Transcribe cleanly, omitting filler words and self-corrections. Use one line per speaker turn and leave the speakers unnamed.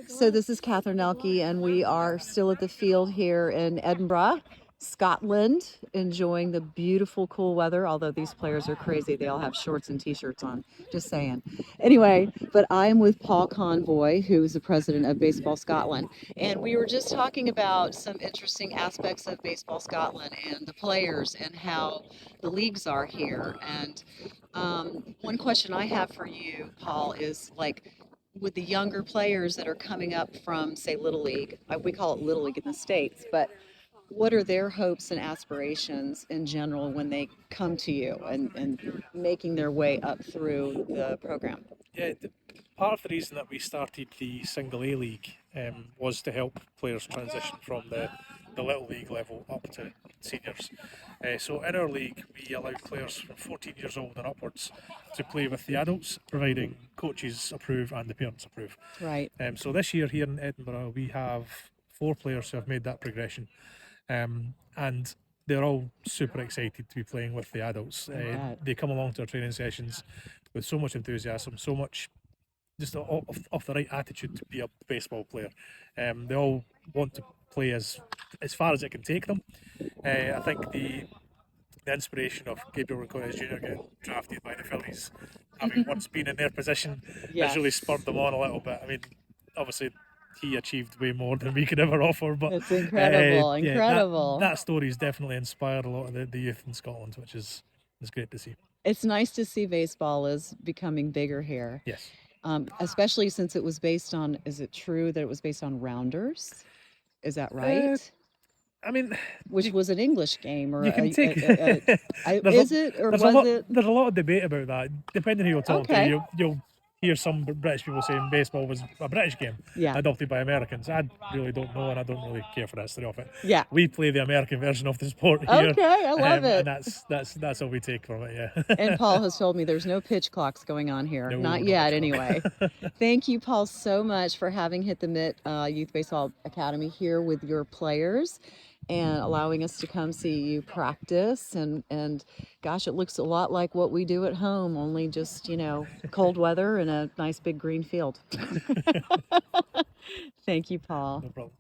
So this is Catherine Elke, and we are still at the field here in Edinburgh, Scotland, enjoying the beautiful, cool weather. Although these players are crazy, they all have shorts and t-shirts on. Just saying. Anyway, but I am with Paul Convoy, who is the president of Baseball Scotland, and we were just talking about some interesting aspects of Baseball Scotland and the players and how the leagues are here. And one question I have for you, Paul, is like with the younger players that are coming up from, say, Little League, we call it Little League in the States, but what are their hopes and aspirations in general when they come to you and making their way up through the program?
Yeah, part of the reason that we started the single A league was to help players transition from the little league level up to seniors. So in our league, we allow players from 14 years old and upwards to play with the adults, providing coaches approve and the parents approve.
Right.
So this year here in Edinburgh, we have 4 players who have made that progression, and they're all super excited to be playing with the adults. They come along to our training sessions with so much enthusiasm, so much just off the right attitude to be a baseball player. They all want to play as far as it can take them. I think the inspiration of Gabriel Rincones Jr. getting drafted by the Phillies, having once been in their position, has really spurred them on a little bit. I mean, obviously he achieved way more than we could ever offer, but
It's incredible, incredible.
That story's definitely inspired a lot of the youth in Scotland, which is great to see.
It's nice to see baseball is becoming bigger here.
Yes.
Especially since it was based on, is it true that it was based on rounders? Is that right?
I mean,
which was an English game, or
you can take.
is it or was it?
There's a lot of debate about that. Depending who you're talking
Okay.
to, you'll hear some British people saying baseball was a British game,
Yeah.
adopted by Americans. I really don't know, and I don't really care for the history of it.
Yeah.
We play the American version of the sport here.
Okay, I love it.
And that's all we take from it. Yeah.
And Paul has told me there's no pitch clocks going on here,
No,
not
no
yet,
pitch
anyway. Thank you, Paul, so much for having Hit the Mitt Youth Baseball Academy here with your players and allowing us to come see you practice. And gosh, it looks a lot like what we do at home, only just, cold weather and a nice big green field. Thank you, Paul.
No problem.